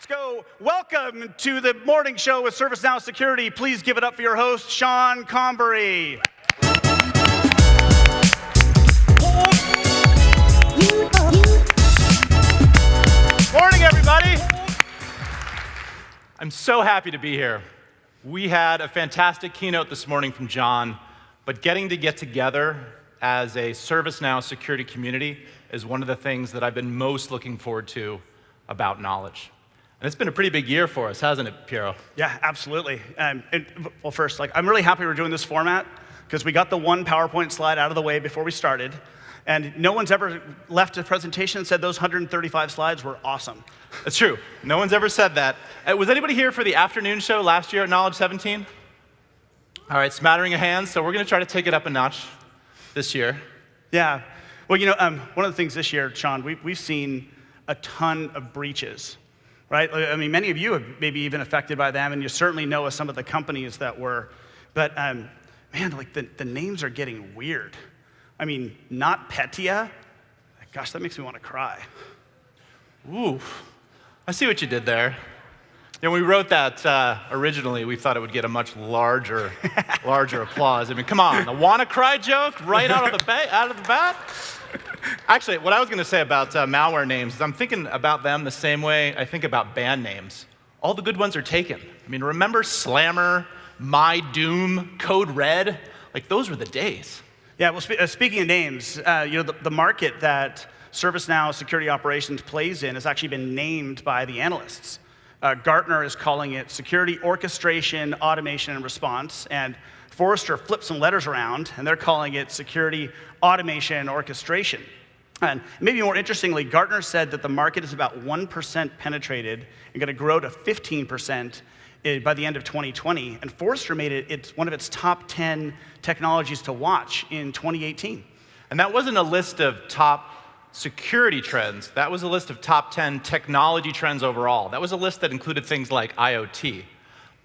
Let's go. Welcome to the morning show with ServiceNow Security. Please give it up for your host, Sean Convery. Morning, everybody. I'm so happy to be here. We had a fantastic keynote this morning from John, but getting together as a ServiceNow security community is one of the things that I've been most looking forward to about Knowledge. And it's been a pretty big year for us, hasn't it, Piero? Yeah, absolutely. Well, first, I'm really happy we're doing this format because we got the one PowerPoint slide out of the way before we started, and no one's ever left a presentation and said those 135 slides were awesome. That's true. No one's ever said that. Was anybody here for the afternoon show last year at Knowledge 17? All right, smattering of hands. So we're going to try to take it up a notch this year. Yeah. Well, one of the things this year, Sean, we've seen a ton of breaches. Right? I mean, many of you have maybe even affected by them, and you certainly know of some of the companies that were. But man, the names are getting weird. I mean, NotPetya. Gosh, that makes me want to cry. Ooh, I see what you did there. When we wrote that originally, we thought it would get a much larger applause. I mean, come on, the wanna cry joke right out of the bat. Actually, what I was going to say about malware names is I'm thinking about them the same way I think about band names. All the good ones are taken. I mean, remember Slammer, My Doom, Code Red? Like, those were the days. Yeah, well, speaking of names, the market that ServiceNow Security Operations plays in has actually been named by the analysts. Gartner is calling it Security Orchestration, Automation, and Response, and Forrester flipped some letters around, and they're calling it Security Automation and Orchestration. And maybe more interestingly, Gartner said that the market is about 1% penetrated and going to grow to 15% by the end of 2020. And Forrester made it's one of its top 10 technologies to watch in 2018. And that wasn't a list of top security trends. That was a list of top 10 technology trends overall. That was a list that included things like IoT.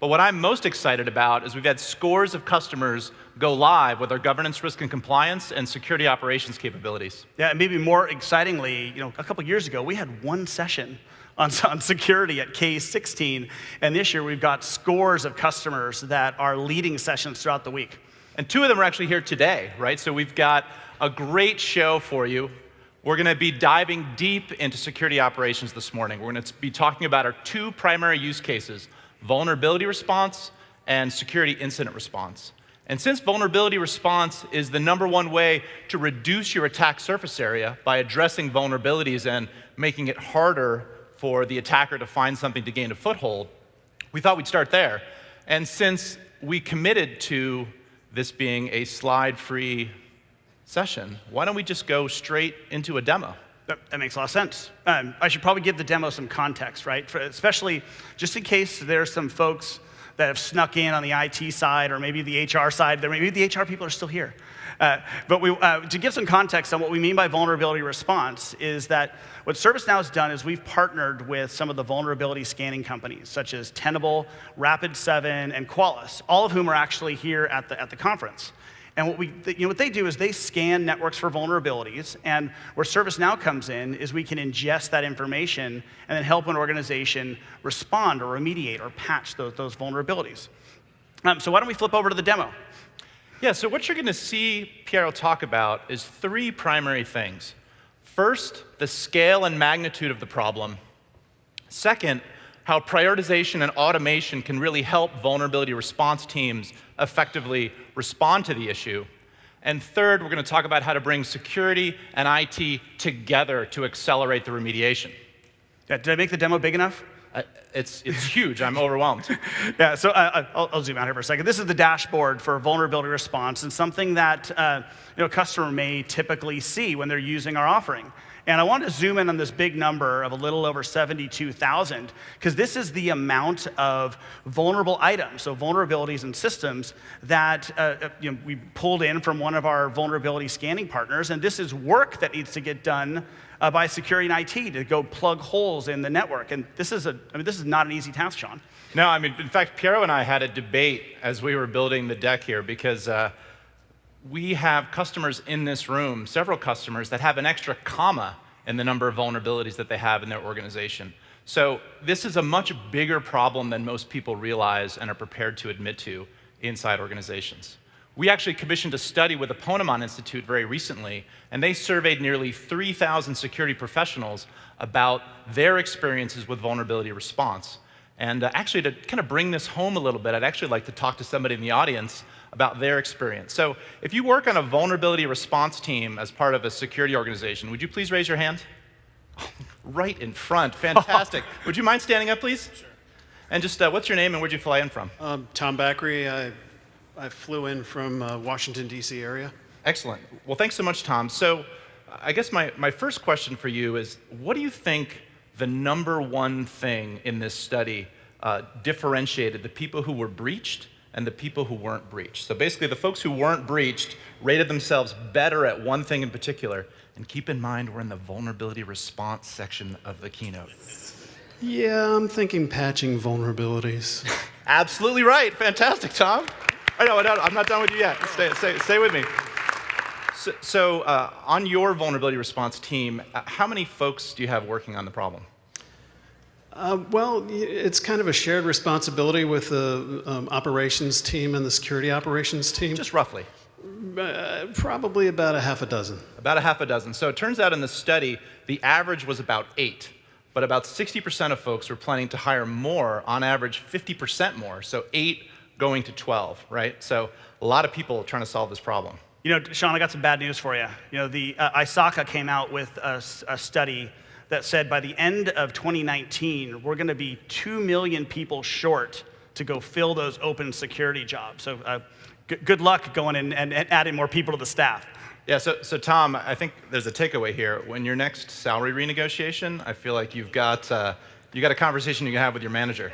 But what I'm most excited about is we've had scores of customers go live with our governance, risk, and compliance and security operations capabilities. Yeah, and maybe more excitingly, a couple years ago, we had one session on security at K16, and this year we've got scores of customers that are leading sessions throughout the week. And two of them are actually here today, right? So we've got a great show for you. We're going to be diving deep into security operations this morning. We're going to be talking about our two primary use cases, vulnerability response and security incident response. And since vulnerability response is the #1 way to reduce your attack surface area by addressing vulnerabilities and making it harder for the attacker to find something to gain a foothold, we thought we'd start there. And since we committed to this being a slide-free session, why don't we just go straight into a demo? That makes a lot of sense. I should probably give the demo some context, right? Especially just in case there's some folks that have snuck in on the IT side or maybe the HR side. Maybe the HR people are still here. But to give some context on what we mean by vulnerability response is that what ServiceNow has done is we've partnered with some of the vulnerability scanning companies, such as Tenable, Rapid7, and Qualys, all of whom are actually here at the conference. And what they do is they scan networks for vulnerabilities, and where ServiceNow comes in is we can ingest that information and then help an organization respond or remediate or patch those vulnerabilities. So why don't we flip over to the demo? Yeah, so what you're going to see Piero talk about is three primary things. First, the scale and magnitude of the problem. Second, how prioritization and automation can really help vulnerability response teams effectively respond to the issue. And third, we're going to talk about how to bring security and IT together to accelerate the remediation. Yeah, did I make the demo big enough? It's huge. I'm overwhelmed. Yeah, so I'll zoom out here for a second. This is the dashboard for vulnerability response, and something that a customer may typically see when they're using our offering. And I want to zoom in on this big number of a little over 72,000, because this is the amount of vulnerable items, so vulnerabilities and systems that we pulled in from one of our vulnerability scanning partners. And this is work that needs to get done by security and IT to go plug holes in the network. And this is not an easy task, Sean. No, I mean, in fact, Piero and I had a debate as we were building the deck here, because we have customers in this room, several customers, that have an extra comma in the number of vulnerabilities that they have in their organization. So this is a much bigger problem than most people realize and are prepared to admit to inside organizations. We actually commissioned a study with the Ponemon Institute very recently, and they surveyed nearly 3,000 security professionals about their experiences with vulnerability response. And actually, to kind of bring this home a little bit, I'd actually like to talk to somebody in the audience about their experience. So if you work on a vulnerability response team as part of a security organization, would you please raise your hand? Right in front, fantastic. Would you mind standing up, please? Sure. And just, what's your name and where'd you fly in from? Tom Backery. I flew in from Washington, D.C. area. Excellent. Well, thanks so much, Tom. So I guess my first question for you is, what do you think the number one thing in this study differentiated the people who were breached and the people who weren't breached? So basically, the folks who weren't breached rated themselves better at one thing in particular. And keep in mind, we're in the vulnerability response section of the keynote. Yeah, I'm thinking patching vulnerabilities. Absolutely right. Fantastic, Tom. No, I'm not done with you yet. Stay with me. So on your vulnerability response team, how many folks do you have working on the problem? Well, it's kind of a shared responsibility with the operations team and the security operations team. Just roughly. Probably about a half a dozen. About a half a dozen. So it turns out in the study, the average was about 8. But about 60% of folks were planning to hire more, on average 50% more. So 8 going to 12, right? So a lot of people trying to solve this problem. You know, Sean, I got some bad news for you. You know, the ISACA came out with a study that said by the end of 2019, we're going to be 2 million people short to go fill those open security jobs. So good luck going in and adding more people to the staff. Yeah, so Tom, I think there's a takeaway here. When your next salary renegotiation, I feel like you've got a conversation you can have with your manager.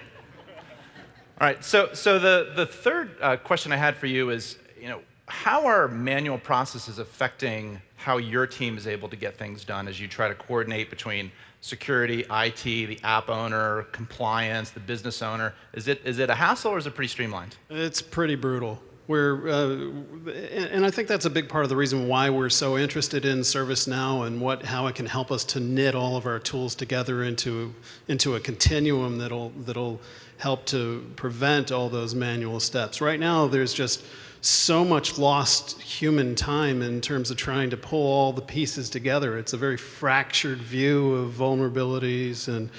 All right, so the third question I had for you is, you know, how are manual processes affecting how your team is able to get things done as you try to coordinate between security, IT, the app owner, compliance, the business owner? Is it a hassle or is it pretty streamlined? It's pretty brutal. And I think that's a big part of the reason why we're so interested in ServiceNow and how it can help us to knit all of our tools together into a continuum that'll help to prevent all those manual steps. Right now, there's just so much lost human time in terms of trying to pull all the pieces together. It's a very fractured view of vulnerabilities and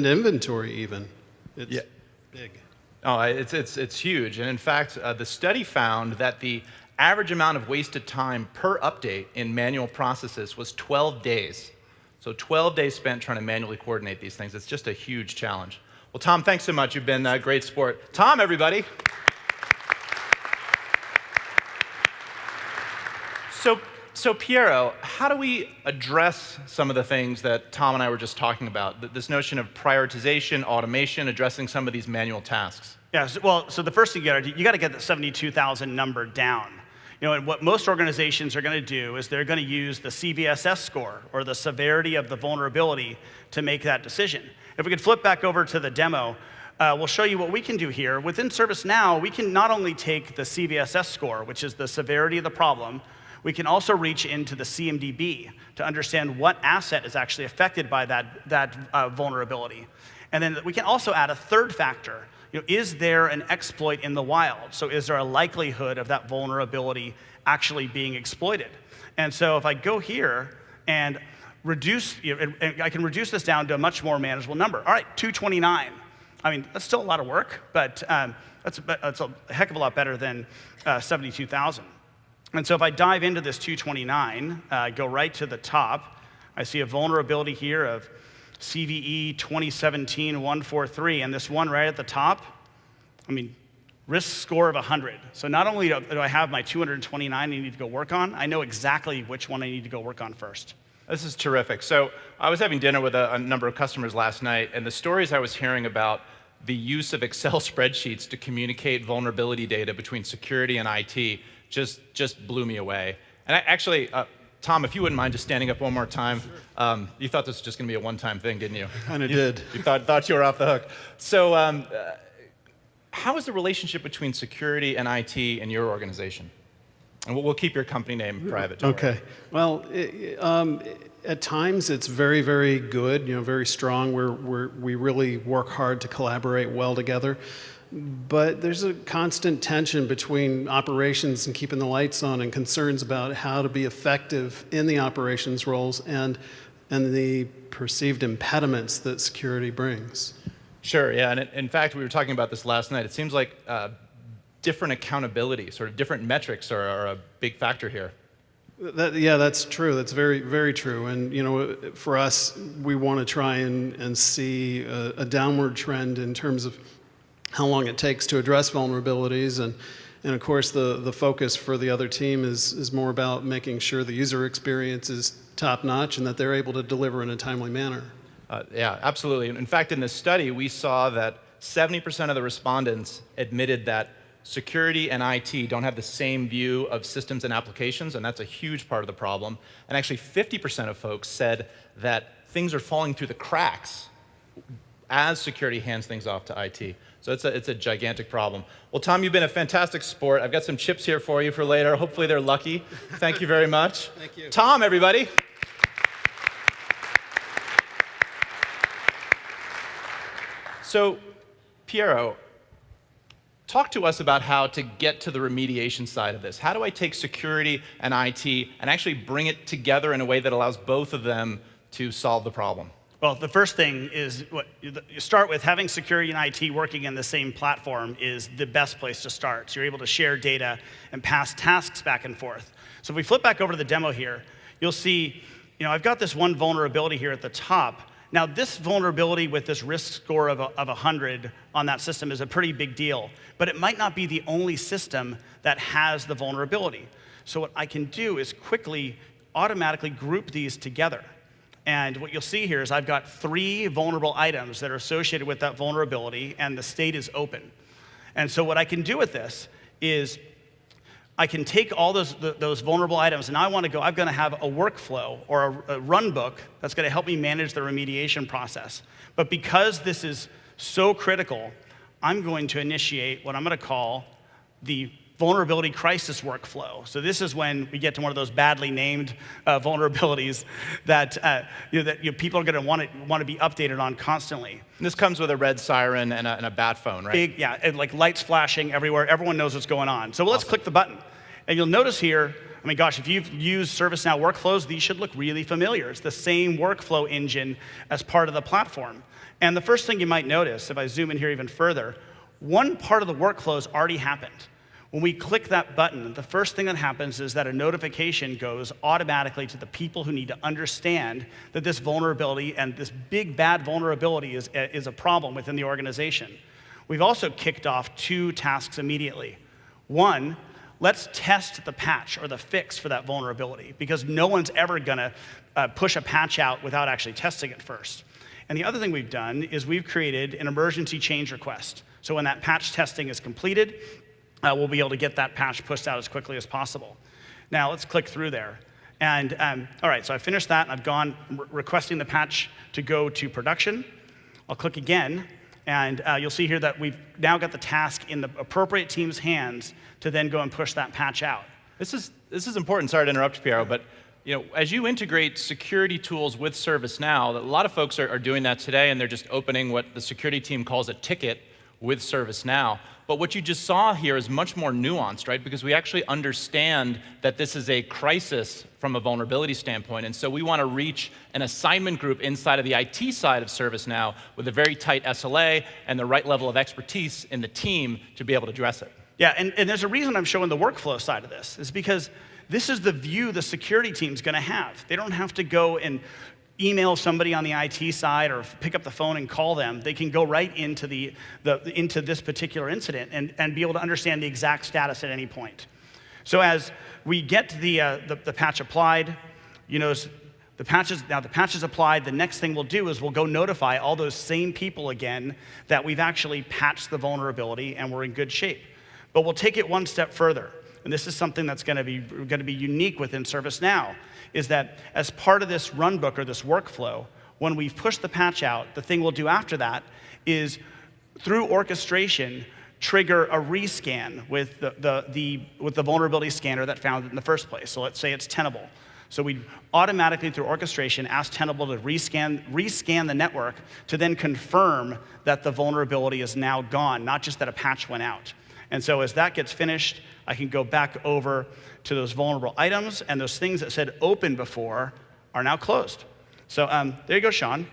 inventory even. It's big. Oh, it's huge. And in fact, the study found that the average amount of wasted time per update in manual processes was 12 days. So 12 days spent trying to manually coordinate these things. It's just a huge challenge. Well, Tom, thanks so much. You've been a great sport. Tom, everybody. So Piero, how do we address some of the things that Tom and I were just talking about? This notion of prioritization, automation, addressing some of these manual tasks. Yeah, so the first thing you got to get the 72,000 number down. You know, and what most organizations are going to do is they're going to use the CVSS score, or the severity of the vulnerability, to make that decision. If we could flip back over to the demo, we'll show you what we can do here. Within ServiceNow, we can not only take the CVSS score, which is the severity of the problem, we can also reach into the CMDB to understand what asset is actually affected by that vulnerability. And then we can also add a third factor. You know, is there an exploit in the wild? So is there a likelihood of that vulnerability actually being exploited? And so if I go here and reduce, I can reduce this down to a much more manageable number. All right, 229. I mean, that's still a lot of work, but that's a heck of a lot better than 72,000. And so if I dive into this 229, go right to the top, I see a vulnerability here of CVE 2017-143, and this one right at the top, I mean, risk score of 100. So not only do I have my 229 I need to go work on, I know exactly which one I need to go work on first. This is terrific. So I was having dinner with a number of customers last night, and the stories I was hearing about the use of Excel spreadsheets to communicate vulnerability data between security and IT just blew me away. And actually, Tom, if you wouldn't mind just standing up one more time. Sure. You thought this was just going to be a one-time thing, didn't you? Kind of did. You thought you were off the hook. So how is the relationship between security and IT in your organization? And we'll keep your company name private. Don't worry. Okay. Well, at times it's very, very good, very strong. We really work hard to collaborate well together. But there's a constant tension between operations and keeping the lights on and concerns about how to be effective in the operations roles and the perceived impediments that security brings. Sure, yeah, and in fact, we were talking about this last night. It seems like different accountability, sort of different metrics are a big factor here. Yeah, that's true. That's very, very true. And for us, we want to try and see a downward trend in terms of how long it takes to address vulnerabilities. And of course, the focus for the other team is more about making sure the user experience is top-notch and that they're able to deliver in a timely manner. Yeah, absolutely. In fact, in this study, we saw that 70% of the respondents admitted that security and IT don't have the same view of systems and applications, and that's a huge part of the problem. And actually, 50% of folks said that things are falling through the cracks as security hands things off to IT. So it's a gigantic problem. Well, Tom, you've been a fantastic sport. I've got some chips here for you for later. Hopefully they're lucky. Thank you very much. Thank you. Tom, everybody. So, Piero, talk to us about how to get to the remediation side of this. How do I take security and IT and actually bring it together in a way that allows both of them to solve the problem? Well, the first thing is you start with having security and IT working in the same platform is the best place to start. So you're able to share data and pass tasks back and forth. So if we flip back over to the demo here, you'll see, I've got this one vulnerability here at the top. Now, this vulnerability with this risk score of 100 on that system is a pretty big deal, but it might not be the only system that has the vulnerability. So what I can do is quickly, automatically group these together. And what you'll see here is I've got 3 vulnerable items that are associated with that vulnerability, and the state is open. And so what I can do with this is I can take all those vulnerable items, and I'm going to have a workflow or a run book that's going to help me manage the remediation process. But because this is so critical, I'm going to initiate what I'm going to call the vulnerability crisis workflow. So this is when we get to one of those badly named vulnerabilities that people are going to want to be updated on constantly. And this comes with a red siren and a bat phone, right? And like lights flashing everywhere. Everyone knows what's going on. So let's click the button. And you'll notice here, if you've used ServiceNow workflows, these should look really familiar. It's the same workflow engine as part of the platform. And the first thing you might notice, if I zoom in here even further, one part of the workflow's already happened. When we click that button, the first thing that happens is that a notification goes automatically to the people who need to understand that this vulnerability and this big bad vulnerability is a problem within the organization. We've also kicked off 2 tasks immediately. One, let's test the patch or the fix for that vulnerability, because no one's ever gonna push a patch out without actually testing it first. And the other thing we've done is we've created an emergency change request. So when that patch testing is completed, we'll be able to get that patch pushed out as quickly as possible. Now, let's click through there. And all right, so I finished that, and I've gone requesting the patch to go to production. I'll click again, and you'll see here that we've now got the task in the appropriate team's hands to then go and push that patch out. This is important. Sorry to interrupt, Piero, but as you integrate security tools with ServiceNow, a lot of folks are doing that today, and they're just opening what the security team calls a ticket with ServiceNow. But what you just saw here is much more nuanced, right? Because we actually understand that this is a crisis from a vulnerability standpoint. And so we want to reach an assignment group inside of the IT side of ServiceNow with a very tight SLA and the right level of expertise in the team to be able to address it. Yeah, and there's a reason I'm showing the workflow side of this, is because this is the view the security team's going to have. They don't have to go and email somebody on the IT side or pick up the phone and call them. They can go right into into this particular incident and be able to understand the exact status at any point. So as we get the patch applied, the patch is applied. The next thing we'll do is we'll go notify all those same people again that we've actually patched the vulnerability and we're in good shape. But we'll take it one step further. And this is something that's going to be unique within ServiceNow, is that as part of this runbook or this workflow, when we've pushed the patch out, the thing we'll do after that is, through orchestration, trigger a rescan with the vulnerability scanner that found it in the first place. So let's say it's Tenable. So we automatically, through orchestration, ask Tenable to rescan the network to then confirm that the vulnerability is now gone, not just that a patch went out. And so as that gets finished, I can go back over to those vulnerable items, and those things that said open before are now closed. So there you go, Sean.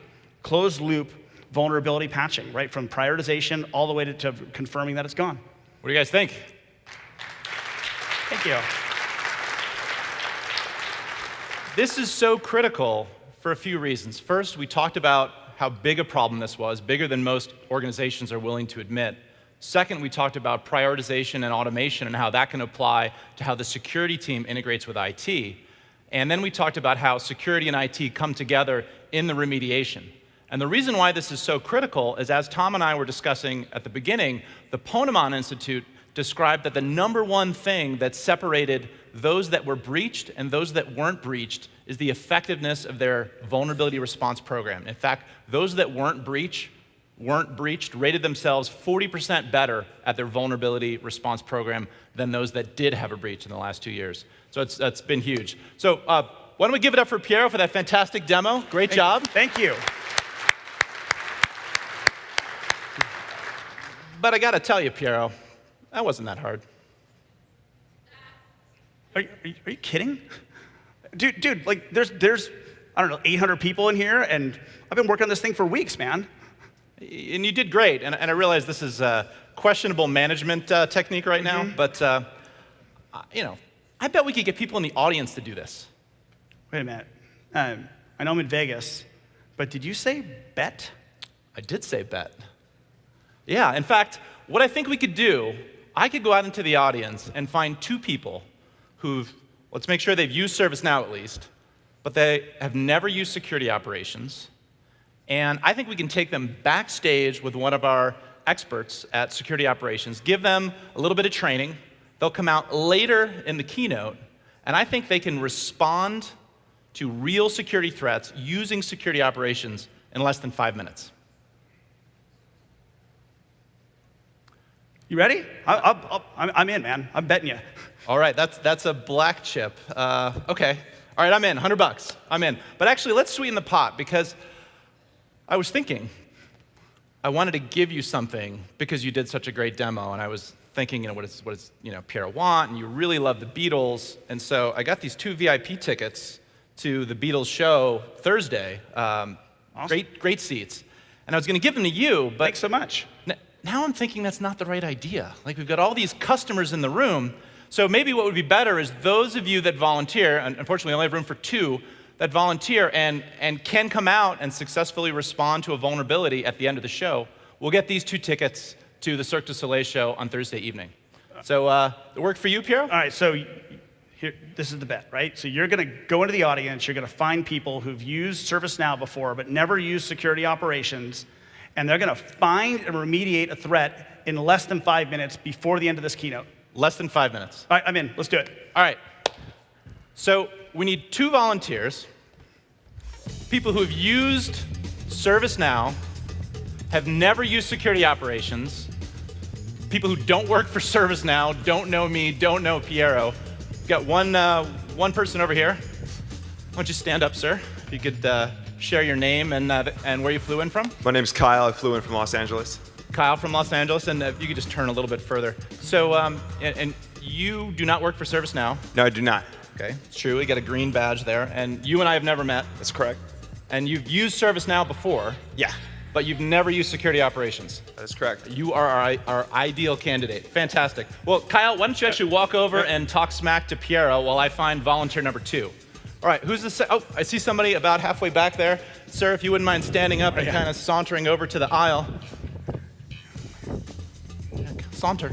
Closed loop vulnerability patching, right? From prioritization all the way to confirming that it's gone. What do you guys think? Thank you. This is so critical for a few reasons. First, we talked about how big a problem this was, bigger than most organizations are willing to admit. Second, we talked about prioritization and automation and how that can apply to how the security team integrates with IT. And then we talked about how security and IT come together in the remediation. And the reason why this is so critical is, as Tom and I were discussing at the beginning, the Ponemon Institute described that the #1 thing that separated those that were breached and those that weren't breached is the effectiveness of their vulnerability response program. In fact, those that weren't breached rated themselves 40% better at their vulnerability response program than those that did have a breach in the last 2 years. So that's been huge. So why don't we give it up for Piero for that fantastic demo? Great job. Thank you. But I got to tell you, Piero, that wasn't that hard. Are you kidding? Dude, like there's, I don't know, 800 people in here, and I've been working on this thing for weeks, man. And you did great. And I realize this is a questionable management technique right now, but I bet we could get people in the audience to do this. Wait a minute. I know I'm in Vegas, but did you say bet? I did say bet. Yeah, in fact, what I think we could do, I could go out into the audience and find 2 people who've, let's make sure they've used ServiceNow at least, but they have never used security operations. And I think we can take them backstage with one of our experts at security operations, give them a little bit of training. They'll come out later in the keynote, and I think they can respond to real security threats using security operations in less than 5 minutes. You ready? I'm in, man. I'm betting you. All right, that's a black chip. Okay. All right, I'm in. $100. I'm in. But actually, let's sweeten the pot, because I was thinking I wanted to give you something because you did such a great demo, and I was thinking, what does Piero want? And you really love the Beatles, and so I got these 2 VIP tickets to the Beatles show Thursday. Awesome. Great seats, and I was going to give them to you, but Thanks so much. Now I'm thinking that's not the right idea. Like, we've got all these customers in the room, so maybe what would be better is those of you that volunteer, and unfortunately I only have room for 2, that volunteer and can come out and successfully respond to a vulnerability at the end of the show, we'll get these 2 tickets to the Cirque du Soleil show on Thursday evening. So, it work for you, Piero? All right, so here, this is the bet, right? So you're going to go into the audience, you're going to find people who've used ServiceNow before but never used security operations, and they're going to find and remediate a threat in less than 5 minutes before the end of this keynote. Less than 5 minutes. All right, I'm in. Let's do it. All right. So we need 2 volunteers, people who have used ServiceNow, have never used security operations, people who don't work for ServiceNow, don't know me, don't know Piero. We've got one person over here. Why don't you stand up, sir? If you could share your name and where you flew in from. My name's Kyle. I flew in from Los Angeles. Kyle from Los Angeles, and if you could just turn a little bit further. So, and you do not work for ServiceNow. No, I do not. Okay, it's true. We got a green badge there, and you and I have never met. That's correct. And you've used ServiceNow before. Yeah. But you've never used security operations. That is correct. You are our ideal candidate. Fantastic. Well, Kyle, why don't you actually walk over and talk smack to Piero while I find volunteer number 2. All right, who's the oh, I see somebody about halfway back there. Sir, if you wouldn't mind standing up and kind of sauntering over to the aisle. Saunter.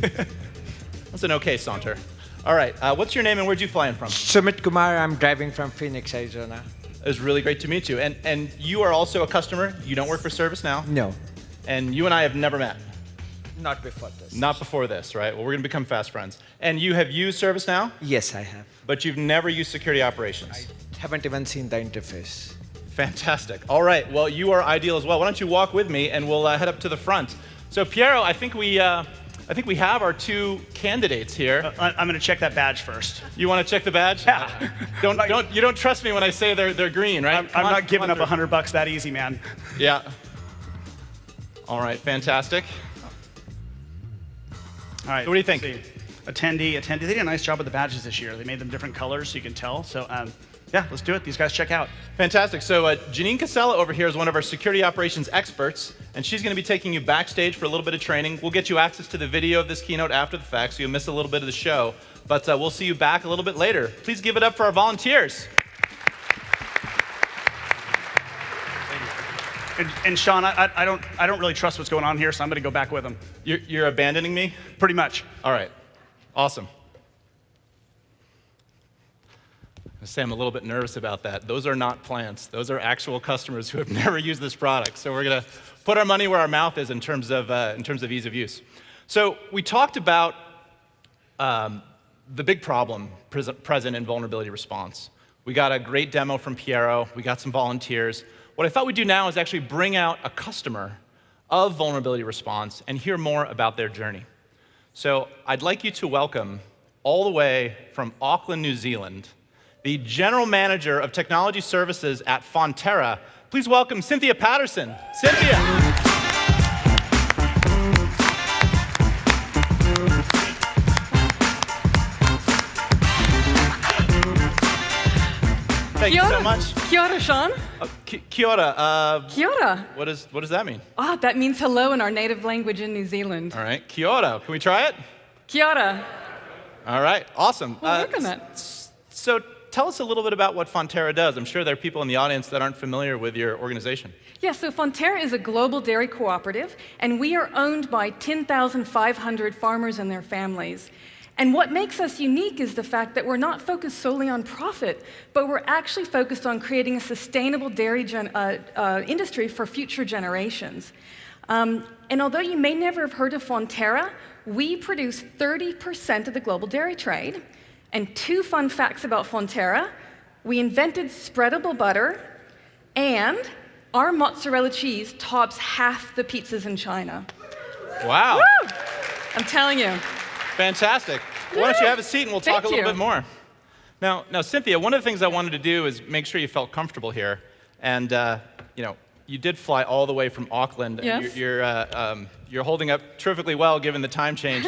That's an okay saunter. All right, what's your name and where'd you fly in from? Sumit Kumar, I'm driving from Phoenix, Arizona. It was really great to meet you. And you are also a customer. You don't work for ServiceNow. No, And you and I have never met. not before this. Not before this, right? Well, we're going to become fast friends. And you have used ServiceNow, Yes, I have. but you've never used security operations. Haven't even seen the interface. Fantastic. All right, well, you are ideal as well. Why don't you walk with me and we'll head up to the front. So Piero, I think we have our two candidates here. I'm going to check that badge first. You want to check the badge? Yeah. You don't trust me when I say they're green, right? I'm not giving up $100 that easy, man. Yeah. All right, fantastic. All right. So what do you think? let's see. Attendee. They did a nice job with the badges this year. They made them different colors so you can tell. So yeah, let's do it. These guys check out. Fantastic. So Janine Casella over here is one of our security operations experts, and she's going to be taking you backstage for a little bit of training. We'll get you access to the video of this keynote after the fact, so you'll miss a little bit of the show. But we'll see you back a little bit later. Please give it up for our volunteers. And Sean, I don't really trust what's going on here, so I'm going to go back with them. You're abandoning me? Pretty much. All right. Awesome. I say I'm a little bit nervous about that. Those are not plants. Those are actual customers who have never used this product. So we're going to put our money where our mouth is in terms of ease of use. So we talked about the big problem present in vulnerability response. We got a great demo from Piero. We got some volunteers. What I thought we'd do now is actually bring out a customer of vulnerability response and hear more about their journey. So I'd like you to welcome, all the way from Auckland, New Zealand, the General Manager of Technology Services at Fonterra. Please welcome Cynthia Patterson. Cynthia. Thank you so much. Kia ora, Sean. Kia ora. Kia ora. What does that mean? Ah, that means hello in our native language in New Zealand. All right, kia ora. Can we try it? Kia ora. All right, awesome. We'll work on that. So tell us a little bit about what Fonterra does. I'm sure there are people in the audience that aren't familiar with your organization. Yeah, so Fonterra is a global dairy cooperative, and we are owned by 10,500 farmers and their families. And what makes us unique is the fact that we're not focused solely on profit, but we're actually focused on creating a sustainable dairy industry for future generations. And although you may never have heard of Fonterra, we produce 30% of the global dairy trade. And two fun facts about Fonterra: we invented spreadable butter, and our mozzarella cheese tops half the pizzas in China. Wow. Woo! I'm telling you. Fantastic. Why don't you have a seat and we'll talk a little bit more. Now, Cynthia, one of the things I wanted to do is make sure you felt comfortable here. And you did fly all the way from Auckland. Yes. You're holding up terrifically well given the time change.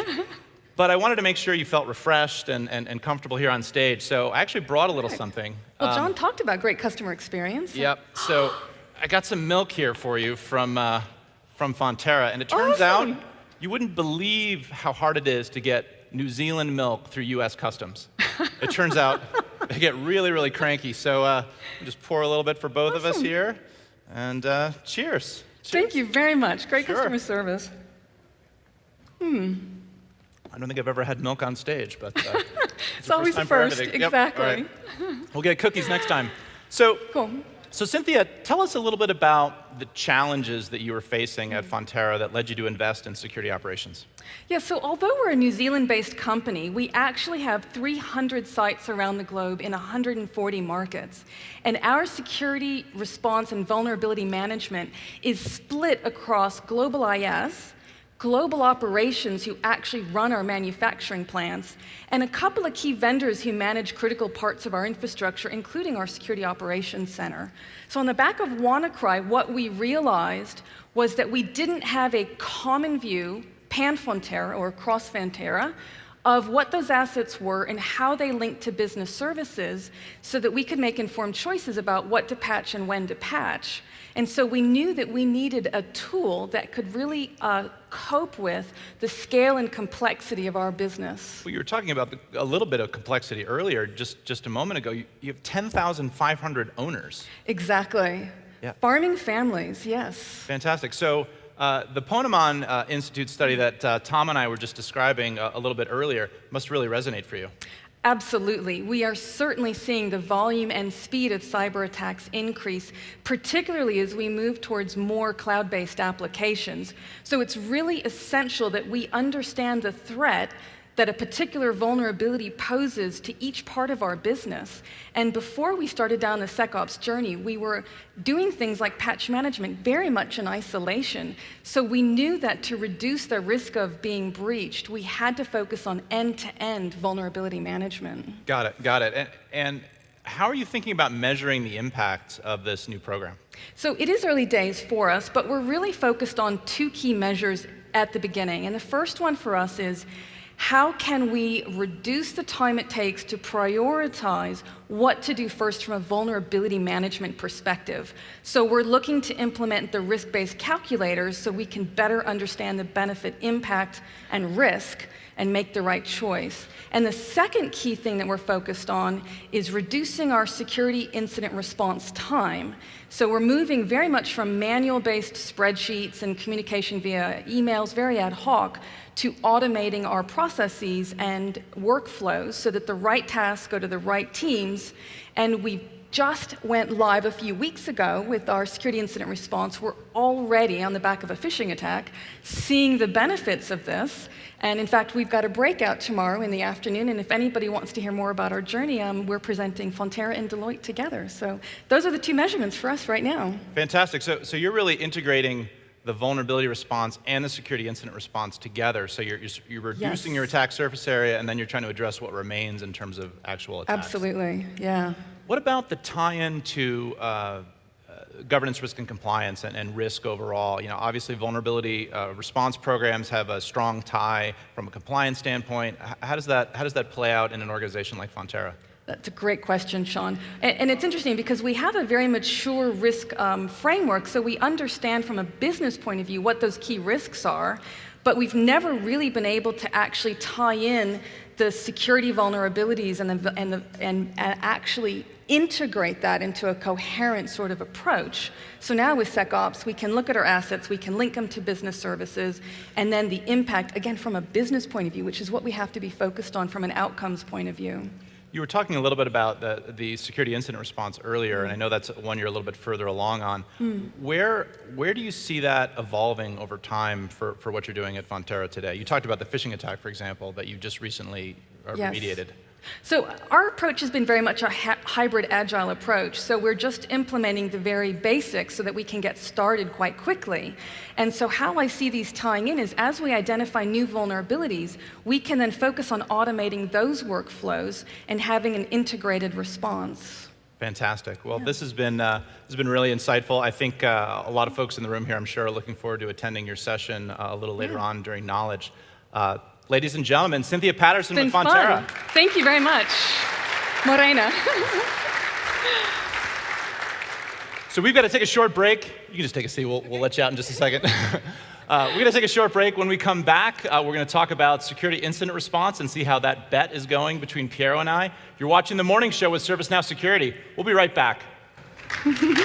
But I wanted to make sure you felt refreshed and comfortable here on stage. So I actually brought a little something. Well, John talked about great customer experience. Yep. So I got some milk here for you from Fonterra. And it turns out you wouldn't believe how hard it is to get New Zealand milk through US Customs. It turns out they get really, really cranky. So I'll just pour a little bit for both of us here. And cheers. Thank you very much. Great Sure. customer service. I don't think I've ever had milk on stage, but It's always a time for first, everything. Yep. exactly. All right. We'll get cookies next time. So, Cool. so Cynthia, tell us a little bit about the challenges that you were facing at Fonterra that led you to invest in security operations. Yeah, so although we're a New Zealand-based company, we actually have 300 sites around the globe in 140 markets. And our security response and vulnerability management is split across global IS, global operations who actually run our manufacturing plants, and a couple of key vendors who manage critical parts of our infrastructure, including our Security Operations Center. So on the back of WannaCry, what we realized was that we didn't have a common view, pan-Fonterra or cross-Fonterra, of what those assets were and how they linked to business services so that we could make informed choices about what to patch and when to patch. And so we knew that we needed a tool that could really cope with the scale and complexity of our business. Well, you were talking about a little bit of complexity earlier, just a moment ago. You have 10,500 owners. Exactly. Yeah. Farming families, yes. Fantastic. So the Ponemon Institute study that Tom and I were just describing a little bit earlier must really resonate for you. Absolutely. We are certainly seeing the volume and speed of cyber attacks increase, particularly as we move towards more cloud-based applications. So it's really essential that we understand the threat that a particular vulnerability poses to each part of our business. And before we started down the SecOps journey, we were doing things like patch management very much in isolation. So we knew that to reduce the risk of being breached, we had to focus on end-to-end vulnerability management. Got it. And how are you thinking about measuring the impact of this new program? So it is early days for us, but we're really focused on two key measures at the beginning. And the first one for us is, how can we reduce the time it takes to prioritize what to do first from a vulnerability management perspective? So we're looking to implement the risk-based calculators so we can better understand the benefit, impact, and risk and make the right choice. And the second key thing that we're focused on is reducing our security incident response time. So we're moving very much from manual-based spreadsheets and communication via emails, very ad hoc, to automating our processes and workflows so that the right tasks go to the right teams. And we just went live a few weeks ago with our security incident response. We're already, on the back of a phishing attack, seeing the benefits of this. And in fact, we've got a breakout tomorrow in the afternoon, and if anybody wants to hear more about our journey, we're presenting Fonterra and Deloitte together. So those are the two measurements for us right now. Fantastic. So you're really integrating the vulnerability response and the security incident response together. So you're reducing your attack surface area, and then you're trying to address what remains in terms of actual attacks. Absolutely, yeah. What about the tie-in to governance, risk, and compliance, and risk overall? You know, obviously, vulnerability response programs have a strong tie from a compliance standpoint. How does that play out in an organization like Fonterra? That's a great question, Sean. And it's interesting because we have a very mature risk framework, so we understand from a business point of view what those key risks are, but we've never really been able to actually tie in the security vulnerabilities and actually integrate that into a coherent sort of approach. So now with SecOps, we can look at our assets, we can link them to business services, and then the impact, again, from a business point of view, which is what we have to be focused on from an outcomes point of view. You were talking a little bit about the security incident response earlier, and I know that's one you're a little bit further along on. Where do you see that evolving over time for what you're doing at Fonterra today? You talked about the phishing attack, for example, that you just recently remediated. So our approach has been very much a hybrid agile approach. So we're just implementing the very basics so that we can get started quite quickly. And so how I see these tying in is as we identify new vulnerabilities, we can then focus on automating those workflows and having an integrated response. Fantastic. Well, this has been really insightful. I think a lot of folks in the room here, I'm sure, are looking forward to attending your session a little later on during Knowledge. Ladies and gentlemen, Cynthia Patterson with Fonterra. Fun. Thank you very much, Morena. So we've got to take a short break. You can just take a seat. We'll let you out in just a second. We're going to take a short break. When we come back, we're going to talk about security incident response and see how that bet is going between Piero and I. You're watching The Morning Show with ServiceNow Security. We'll be right back. Okay.